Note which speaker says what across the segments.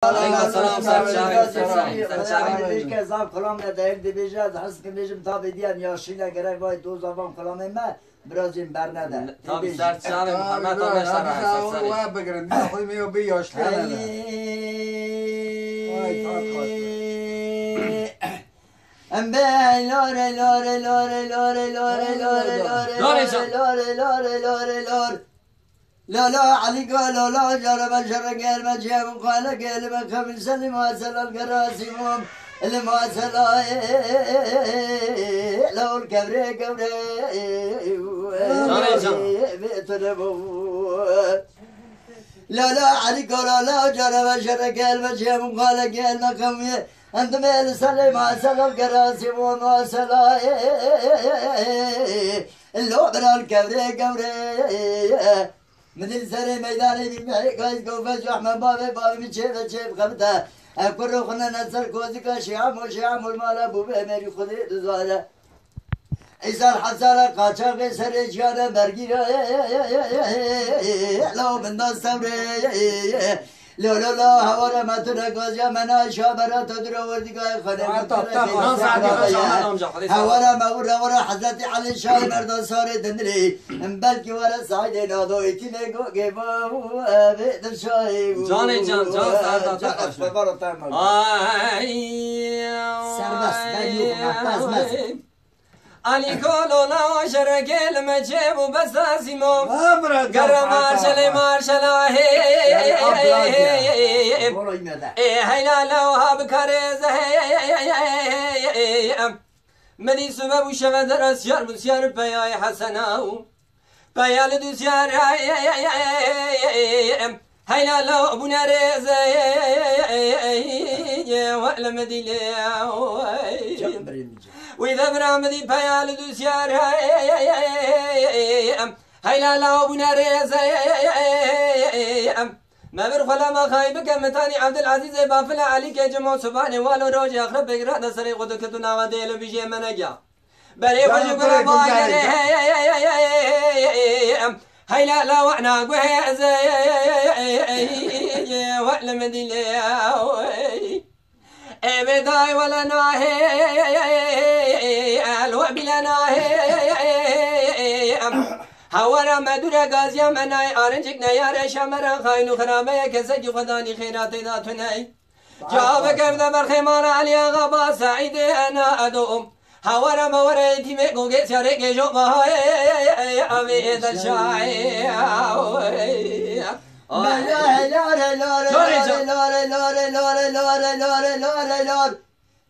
Speaker 1: سلام
Speaker 2: سرچاوی که زاب کلام ندهیم دی بیجاد حس که بیجم تا بدیم یا شیله گره وای دو زبان کلام ما برازیم بر نده
Speaker 1: تا سرچاوی محمد الله شرح
Speaker 3: و بگرن نه خوی میو بیاش کنه
Speaker 2: ام به لاره لاره لاره لاره لاره لاره لاره لاره لاره لاره لا لا عليك لا لا جرب شرق المجيب وقال قلب خمس المواصل القراسمهم المواصل لو الكبري كبري لا لا عليك لا لا جرب شرق المجيب وقال قلب خمس أنت مال سلم واصل القراسمهم واصل لو برا الكبري كبري مثل سر میدانی بیماری کاش گوفه جحمه بابه میچه و چه بخبته اکر رو خونه نصر کوزی که شیعم المالا بوبه میری خودی دوزاره ایسال حسال قاچاق سر جانه برگیره لو بنداز سوره لا لا لا هواره متون گازیا منا شابرا تو در وردی گای خانه هواره مور حضرت علی شاه مردان سار دندری بلکی واره سعید نادو ایتی نگو گیبا به شاه
Speaker 1: جان سرداد
Speaker 2: سربست بلیوخ محفظ مست
Speaker 1: علی کولو لا شرکل مچه و بساسیمو گر مارشل هیلا لو هاب کارز مدی سبب و شب در اسیار بسیار پیای حسناو پیال دوسیار هیلا لو ابو نرز وعلم دیلیو وإذا برامدي بيال دوسيار هيلا لا أبونا ريز ما برخلا ما خايبك متاني عبد العزيز بافلا عليك جمع سبحانه والو روجي أخرب بقرأ نصري قدك تناوى ديلو بيجي منجا بري وجه قرأ باقر هيلا لا وعنا قوهز وعلم دي ابداي ولا ناهي الوأ بلا ناهي هورا مدورا غازيا مناي آرنجك نيار شمرا خاينو خرابا كسجي خداني خيراتي ذاتناي جواب كرده برخيمان عليا غابا سعيد انا ادوم هورا مورا يتيمي قوغي سياري جو مهاي ابي دشاي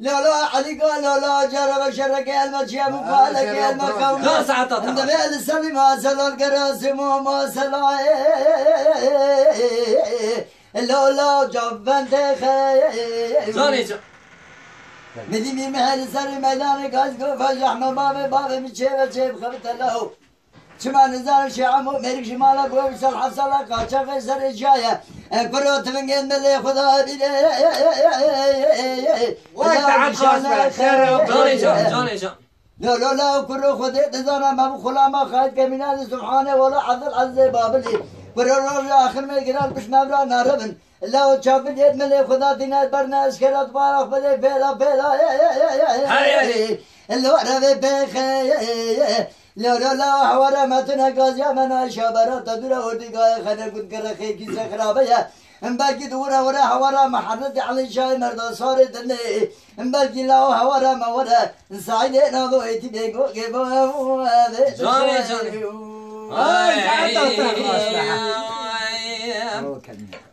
Speaker 1: لا عليك لا جرب شرك المشي مقالك المقام لا ساعات انت بيل السلم واصل القراسم وما سلا لا جبنت خي مدي محل سر ميدان قاسكو فجح بابا مشي بخبت له شما نزار شعمو مريك شمالا قوي سال حصلا قاچا سر جايه كروت من جند اللي خدا بيده
Speaker 3: وقت
Speaker 1: جاني
Speaker 2: لا كرو خدي تزانا ما بخلا ما خايد كمينال سبحانه ولا عز العز بابلي كرو اخر ما يقرا بش نبرا ناربن لو شاف اليد من اللي خدا دينا برناش كرات بارخ بدي بلا اللي ورا بخي لا هوارا متنا غازيا منا شابرا تدور ورديغا خنا كنت كرخي كي خرابيا امبالكي دورا ورا هوارا محرد على شاي مرد صار دني امبالكي لا هوارا ما ورا سعيد نادو ايتي بيغو غيبو جاني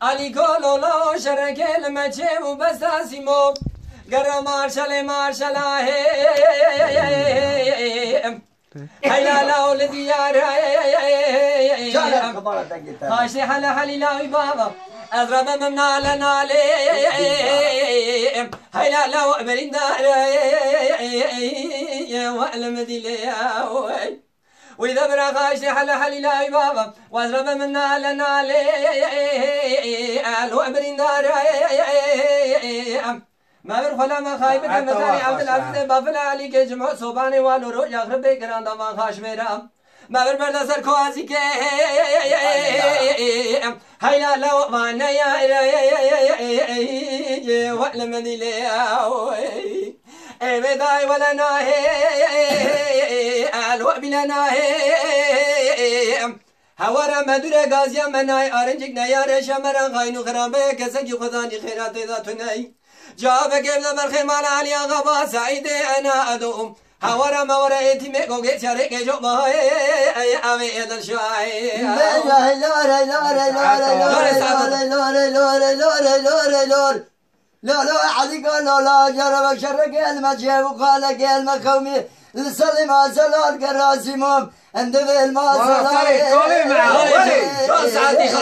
Speaker 2: علي كولو لا شرك المجي وبساسيمو غرا مارشل هيا لا ولدي يا خاشي حلا حلي لا بابا اضرب من على نالي هيا لا برين دار وعلم دي واذا برا خاشي حلا حلي لا بابا واضرب من على نالي الوبرين دار ما برخلا ما خايبك مثاني عبد العزيز بافلا عليك جمع صوباني والو رو يغرب بيقران دمان خاش ميرا
Speaker 4: ما بربرد سر کوازی که هيا لو ما نيا ولا مديلي بداي ولا ناهي الوقت بلا ناهي هوارا مدورة غازيا مناي أرنجك نيار شمرا غاينو خرابه كسكي خداني خيرات ذاتناي جابك ابن برخمان علي غبا سعيد أنا أدوم هوارا مورا إتمي قوكي شارك جو ماي أمي إدل شاي
Speaker 2: لا عليك لا جرب شرك المجيب وقال كلمة قومي لسلم زلال قراسمهم عند بالما زلال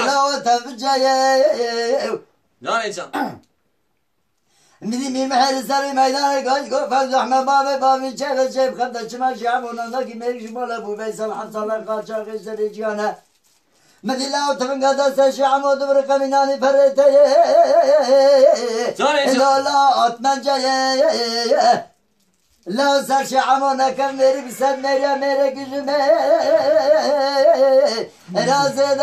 Speaker 2: لا تفجي مدي محل سري ميدان قاش قف زحمة بابي شيب خدش ما شعب ونندق ميرش مال ابو بيسل حصل قال شاغل سري جانا مدي لا تفنقد سشعم ودبر قمناني فرت لا اتمنى لا سشعمنا كم ميري بسد ميري كجمي رازد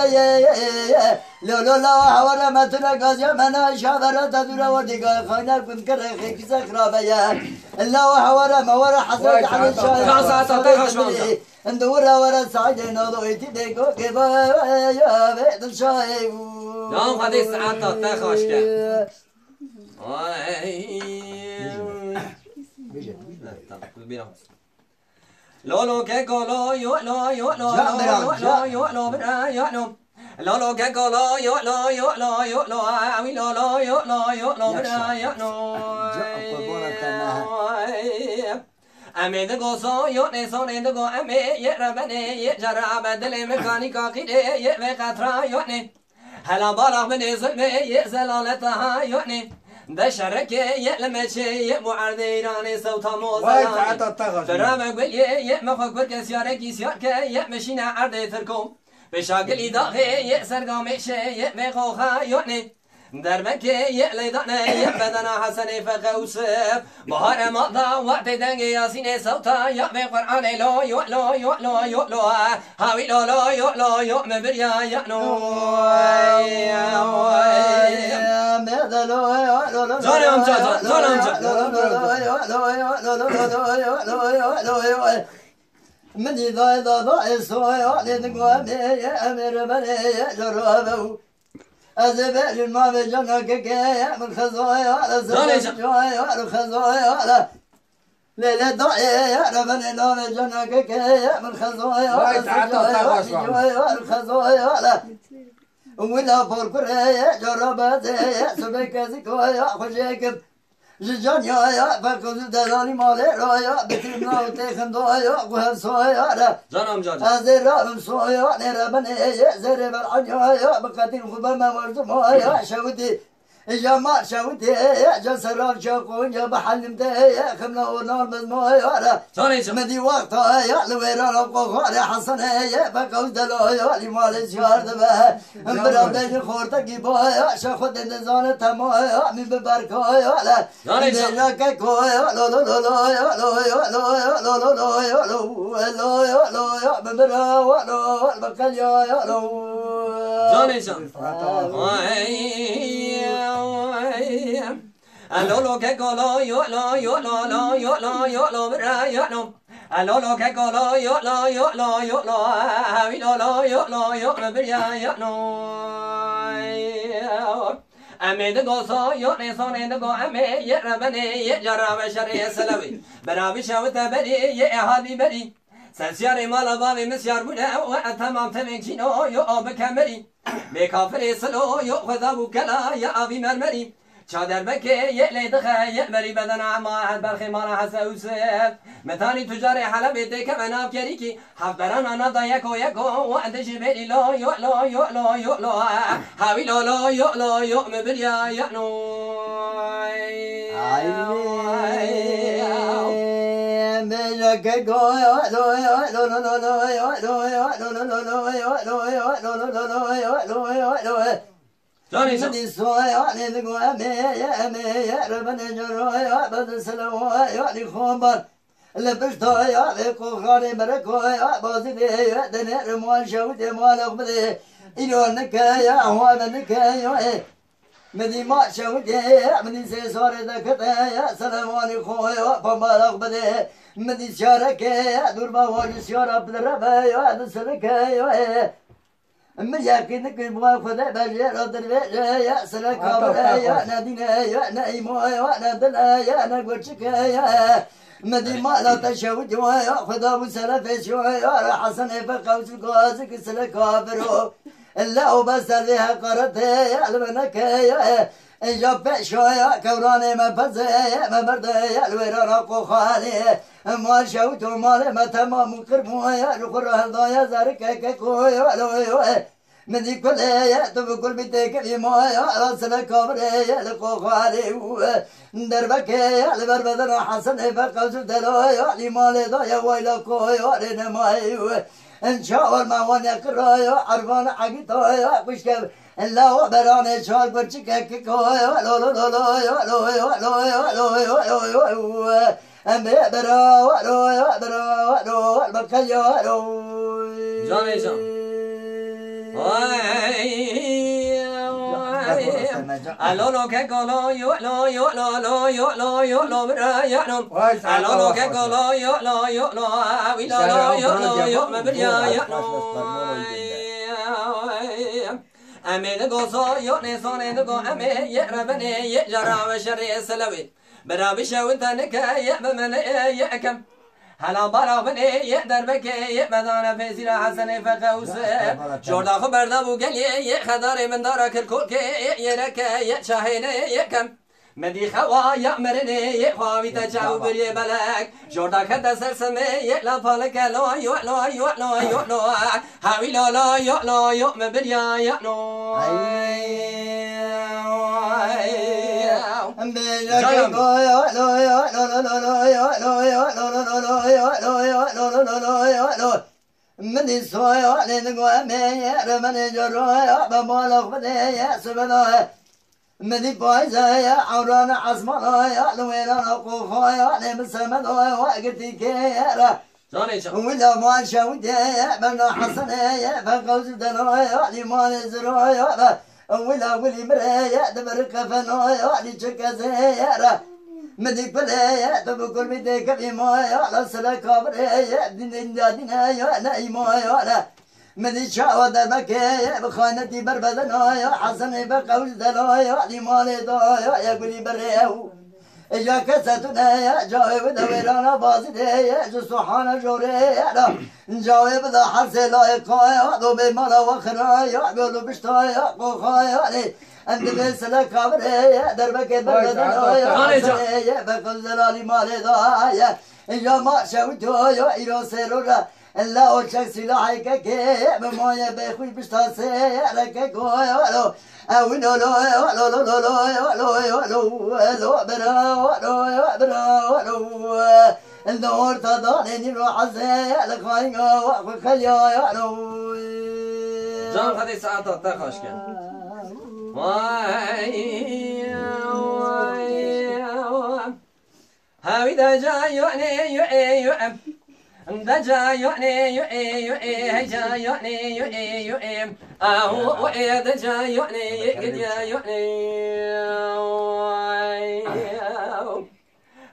Speaker 2: لا حوالا متنا قازيا منا شابرا تدورا ودقا خاينا كنت كرخي كزا خرابيا لا حوالا مورا حسد على الشاي ندورا ورا سعيدين ضويتي ديكو كفايا بيت الشاي
Speaker 4: نعم هذه ساعات تخاش كان لولو كيكولو يو لو يو لو لو يو لو برا يو لو لولو كيكولو يو لو يو لو يو لو عوي لولو يو لو يو لو برا يو لو أمي دقو صو يو نسو ندقو أمي يربني يجرى بدل ميكانيكا كده يبقى قطرة يوني هلا بالغ من ظلمي يزلالتها يوني ده شرك يعلم شيء معرضيراني صوت موزلاني فرامك بلي مخك بركس يارك يسيارك يمشينا عرضي تركم بشاقل إداغي يأسر قامي شيء مخوخا يوني دربك يليداني بدنا حسن فقوسف بهار مقضى وقت دنگي ياسين صوتا يأبي قرآن لو يؤلو يؤلو يؤلو هاوي لو لو يؤلو يؤم بريا يأنو زوني أمجا زوني أمجا
Speaker 2: من إذا ضائع سوى لنقوم أمر بني جرابه أزبال ما بجنك كي من خزايا زوجي الخزايا ليلة ضايع ربنا ما بجنك كي من خزايا زوجي الخزايا ولا فرقرية جربت سبك زكايا خشيك جان يا فكوز دلاني مالي رايا بتمنا وتخن ضايا وهسايا
Speaker 4: زانم جاج
Speaker 2: أزرع سايا نربنا زر بالعنيا بقتل خبا ما مرتمايا شودي جمال شودي جسراب شاقون يا بحلم يا خمنا ونار مزمايا مدي وقتها يا لويران وقوخار حسن يا فكوز دلايا لمال شهر دبه برابين خورتك بايا شاخد نزان تمايا من ببركايا لا كويا لا لا لا لا لا لا لا لا لا لا لا بمرا ولا بقل يا لا
Speaker 4: زاني زان لولو كيكولو يولو يولو لا يولو يولو برا يولو لولو كيكولو يولو يولو يولو هاوي لولو يولو يولو بريا يولو أمي دقو صو يوني صوني دقو أمي يربني يجرى بشري سلوي برابي شاوتا بري يهادي بري سنسياري مالا بابي مسيار بنا وأتمام تمكينو يو بكامري بكافري سلو يو خذابو كلا يا أبي مرمري چادر بکه یه لیدخه یه بری بدن عماهد برخی مانا حسه اوسف متانی تجار حلب دیکه مناب کری کی حف بران آنا دا یکو و اندش بری لا یو لا یو لا یو لا هاوی لا لا یو لا یو مبریا یعنو
Speaker 2: مدي سوايا لنقوى أمي ربنا جرايا بدل سلوايا لخوبر لبشتايا بقوخاني مركويا بازدي دنير موان شوتي موان أخبدي إلو نكايا هوانا نكايا مدي ما شوتي مدي سيسار دكتايا سلاماني خويا بمال أخبدي مدي شاركايا دورما واجي شارا بدربايا دسلكايا مجاكينك الموافدة بجير دربايا سلكابرايا نادينايا نايمويا نادلايا نقوشكايا مدي ما لا تشوت ويا خدا وسلف شويا حسن فقوس القاسك سلكابرو الله بس لها قرتي المنك يا جاب شويا كوراني ما فزي ما بردي الويران قخالي ما شوت مال ما تمام قربويا القرى الضايا زارك كويا لويا مدي كل يا تبكل بيتك في مويا راسلك كبري القخالي دربك يا البربدر حسن فقوس دلويا لمال ضايا ويلا كويا لنمايو ان شاء الله ما وانا قرايا عرفان حقيقة وشكب الله براني شال برشك كويا لو لو لو لو لو لو لو ام برا لو برا لو البكيا لو
Speaker 4: جاني جان الو لو كلو يو لو يو لو لو يو لو يو لو برا يا نو الو لو كلو يو لو يو لو وي لو يو لو يو مبريا يا نو امين غوصو يو نسون ندغو امين يا ربني يا جرا وشري سلوي برا بشاونت نك يا بمن يا كم هلا برا بني يقدر بك يبدان في سيرة حسن فقوس جوردا خبر دابو قلي خدار من دارك الكوك يرك يشاهين يكم مدي خوا يأمرني يخوي تجاوب بري بلك جوردا كده سرسمي لا بالك لا يو لا يو لا يو لا هاوي لا لا يو لا يو مبريا يا نو
Speaker 2: مدي سويا لنقوى ميا رمني جرويا بمالك بديا سبنا مدي بايزايا عورانا عزمانايا لويرانا قوخايا لمسمنايا وقتي كيرا ولا ما شاوديا بنا حسنايا فقوز دنايا لمان زرايا ولا ولي مرايا دبرك فنايا لشكازيا مدي بلايا تبكل بديك في مايا لا سلك بريا دين دينايا نايمايا مدي شاو دربكيا بخانتي بربدنايا حسن بقول دلايا لمال دايا يا قولي بريو اجا كستنايا جاوب دويرانا بازديا جسوحانا جوريا جاوب ذا حرس لايقايا دو بمالا وخرايا قولوا بشتايا قوخايا انت بسلك بريا دربك بربدنايا بقول دلالي مال دايا اجا ما شاوتويا ايرو سيرورا لا أوشك سلاحك كي بمايا بخوي بشتاسي لك كويا أو لو لو لو لو لو لو لو لو برا لو برا لو النور تضاني روح زي الخاينة وخليا لو
Speaker 4: جان خدي ساعة تخش كان هاوي دجا يؤني يؤم دجا يؤني هجا يؤني يؤم أهو دجا يؤني قد يؤني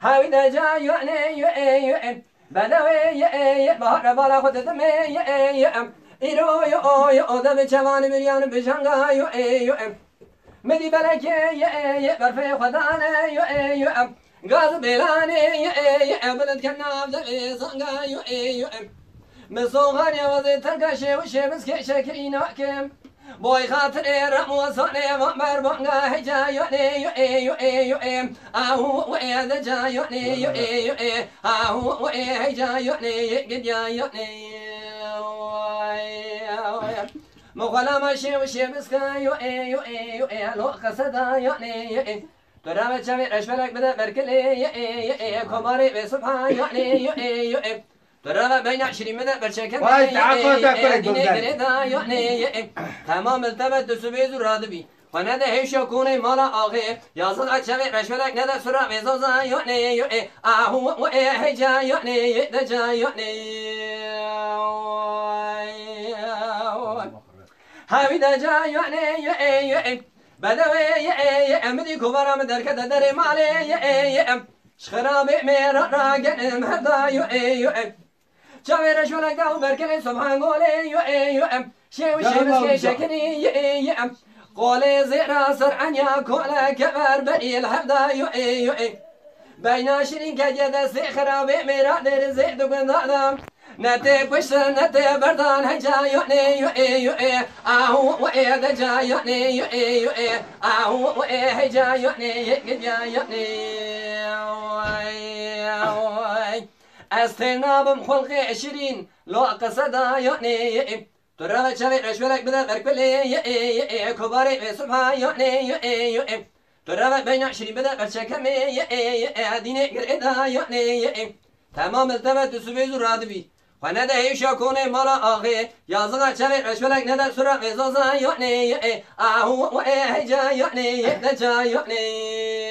Speaker 4: هاوي دجا يؤني بدوي بهر بالا خد دمي يؤم إيرو يؤ دم جوان مريان بجانغا يؤم مدي بلك برفي خدانا يؤم غاز بلاني بلد كناف دبي زنغا يؤم مسوغان يوزي ترقشي وشي مسكي شكرين وكم بوي خاطر رمو صاني مأمر بانغا هجا يؤم اهو دجا يؤم اهو هجا قد يؤم مغلا ماشي وشي مسكا يؤم لو قصدا يؤم ترى بتشامي رشبلك بدأ بركلي كماري بسبحان يؤم ترى بين 20 بدأ برشكل تمام التبت سبيز الرادبي خونه ده هیچ کنی مالا آخه یازد اچمی رشولک نده سرا وزوزا یعنی یعنی آهو و هجا یعنی دجا یعنی هاوی دجا یعنی یعنی بدوی امدی کوبرم درکت در مالی شخراب میرا راگنم هدا یعنی چاوی رشولک داو برکنی سبحان گولی یعنی شیو شیبس شکنی قول زيرا سرعنيا كولا كبر بني الحمدا يؤي بين شرين كجد سخرا بميرا در زيد قندام نتي بش نتي بردان هجا يؤي اهو وئي دجا يؤي اهو وئي هجا يؤي يؤي استنابم خلق 20 لو قصدا يؤي ترى شوي رشولك بدل بركلي كباري بسبها يؤني ترى بين 20 بدل برشكمي ديني قريدا يؤني تمام التمت سبيز رادبي خانه ده هیچ کنه مالا آخه یازده شوی رشولک ندر سرا وزازا یعنی آهو و هجا یعنی دجا یعنی